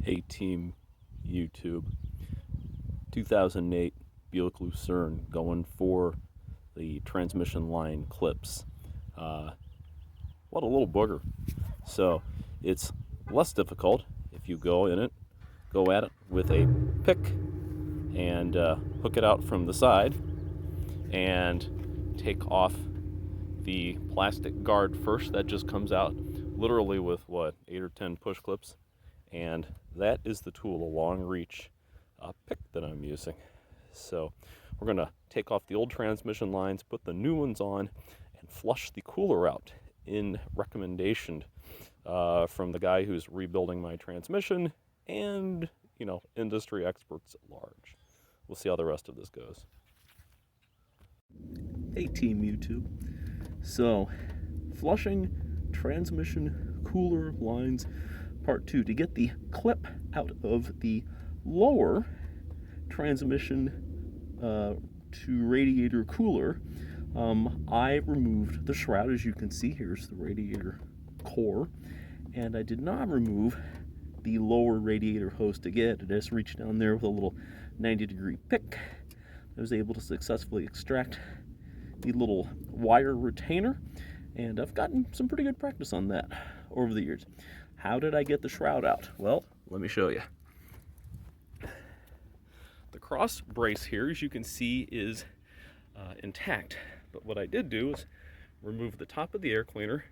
Hey team YouTube, 2008 Buick Lucerne going for the transmission line clips. What a little booger. So it's less difficult if you go at it with a pick and hook it out from the side and take off the plastic guard first. That just comes out literally with 8 or 10 push clips. And that is the tool, a long reach pick that I'm using. So we're going to take off the old transmission lines, put the new ones on, and flush the cooler out in recommendation from the guy who's rebuilding my transmission and, industry experts at large. We'll see how the rest of this goes. Hey team YouTube. So flushing transmission cooler lines part 2. To get the clip out of the lower transmission to radiator cooler, I removed the shroud. As you can see, here's the radiator core, and I did not remove the lower radiator hose to get it. I just reached down there with a little 90-degree pick. I was able to successfully extract the little wire retainer, and I've gotten some pretty good practice on that over the years. How did I get the shroud out? Well, let me show you. The cross brace here, as you can see, is intact. But what I did do is remove the top of the air cleaner.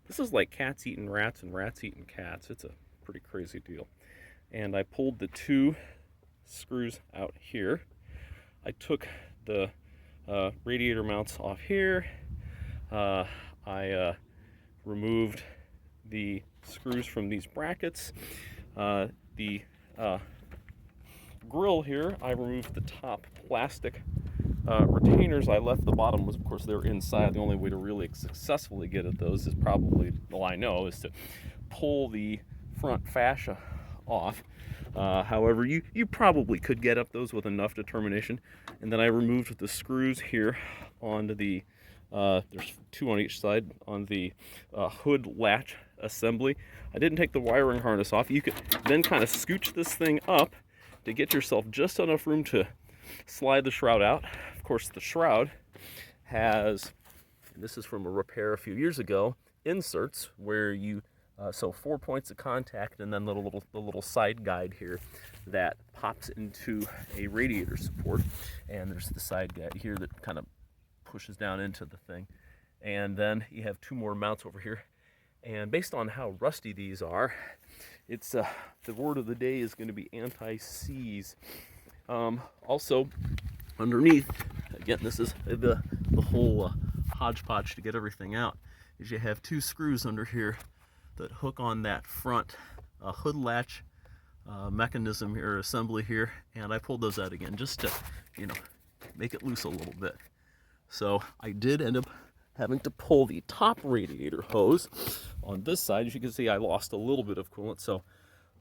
This is like cats eating rats and rats eating cats. It's a pretty crazy deal. And I pulled the 2 screws out here. I took the radiator mounts off here. I removed the screws from these brackets. The grill here, I removed the top plastic retainers. I left the bottom, of course they're inside. The only way to really successfully get at those is probably, well, I know, is to pull the front fascia off. However, you probably could get up those with enough determination. And then I removed the screws here onto the there's 2 on each side on the hood latch assembly. I didn't take the wiring harness off. You could then kind of scooch this thing up to get yourself just enough room to slide the shroud out. Of course, the shroud has, and this is from a repair a few years ago, inserts where you so 4 points of contact, and then the little side guide here that pops into a radiator support, and there's the side guide here that kind of pushes down into the thing, and then you have 2 more mounts over here. And based on how rusty these are, it's the word of the day is going to be anti-seize. Also, underneath, again, this is the whole hodgepodge to get everything out, is you have 2 screws under here that hook on that front hood latch mechanism here, assembly here, and I pulled those out again just to, make it loose a little bit. So I did end up having to pull the top radiator hose on this side. As you can see, I lost a little bit of coolant, so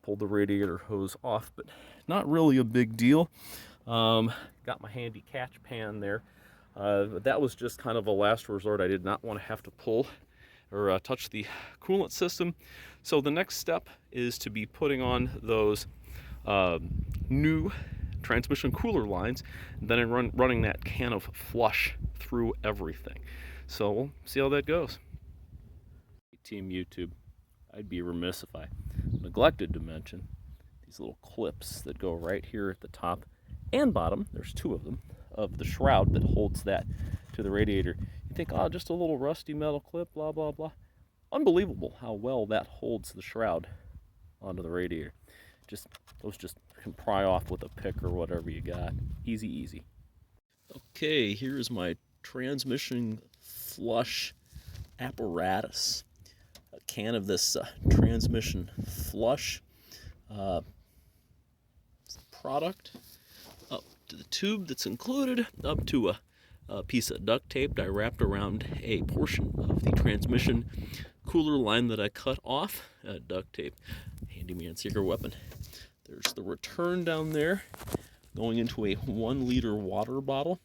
pulled the radiator hose off, but not really a big deal. Got my handy catch pan there. But that was just kind of a last resort. I did not want to have to pull or touch the coolant system. So the next step is to be putting on those new transmission cooler lines, and then running that can of flush through everything. So we'll see how that goes. Team YouTube, I'd be remiss if I neglected to mention these little clips that go right here at the top and bottom. There's 2 of them, of the shroud that holds that to the radiator. You think, oh, just a little rusty metal clip, blah, blah, blah. Unbelievable how well that holds the shroud onto the radiator. Those just can pry off with a pick or whatever you got. Easy, easy. Okay, here's my transmission flush apparatus. A can of this transmission flush product, up to the tube that's included, up to a piece of duct tape I wrapped around a portion of the transmission cooler line that I cut off. Duct tape, handyman secret weapon. There's the return down there going into a 1 liter water bottle,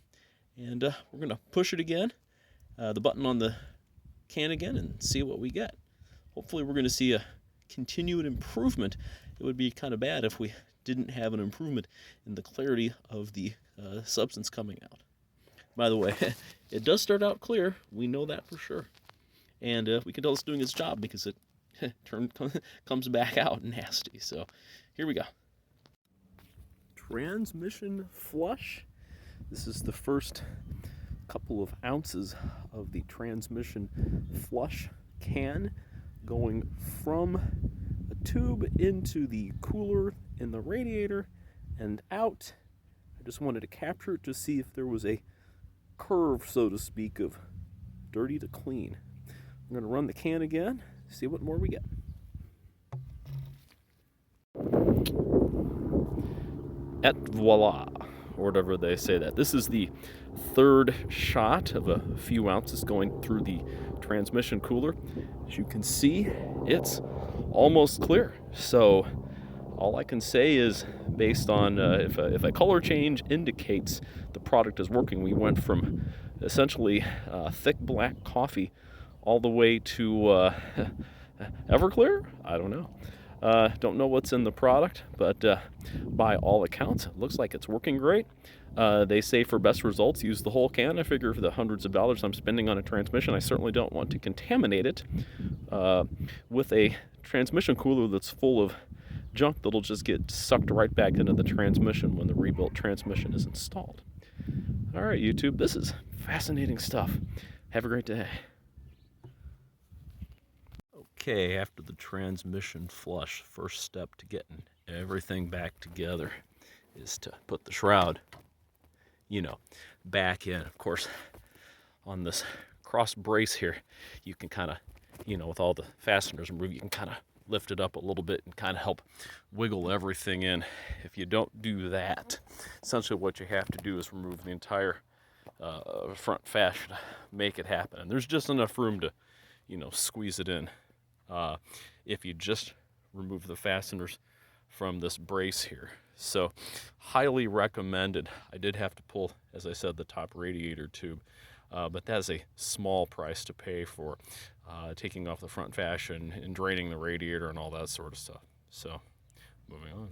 and we're going to push it again, the button on the can again, and see what we get. Hopefully we're going to see a continued improvement it would be kind of bad if we didn't have an improvement in the clarity of the substance coming out. By the way, it does start out clear. We know that for sure. And we can tell it's doing its job because it comes back out nasty. So here we go. Transmission flush. This is the first couple of ounces of the transmission flush can going from a tube into the cooler in the radiator and out. I just wanted to capture it to see if there was a curve, so to speak, of dirty to clean. I'm going to run the can again, see what more we get. Et voila, or whatever they say that. This is the third shot of a few ounces going through the transmission cooler. As you can see, it's almost clear. So all I can say is, based on if a color change indicates the product is working, we went from essentially thick black coffee all the way to Everclear? I don't know. Don't know what's in the product, but by all accounts, it looks like it's working great. They say for best results, use the whole can. I figure for the hundreds of dollars I'm spending on a transmission, I certainly don't want to contaminate it with a transmission cooler that's full of junk that'll just get sucked right back into the transmission when the rebuilt transmission is installed. All right, YouTube, this is fascinating stuff. Have a great day. Okay, after the transmission flush, first step to getting everything back together is to put the shroud, back in. Of course, on this cross brace here, you can kind of, with all the fasteners removed, you can kind of lift it up a little bit and kind of help wiggle everything in. If you don't do that, essentially what you have to do is remove the entire front fascia to make it happen. And there's just enough room to, squeeze it in. If you just remove the fasteners from this brace here. So highly recommended. I did have to pull, as I said, the top radiator tube, but that's a small price to pay for taking off the front fascia and draining the radiator and all that sort of stuff. So moving on.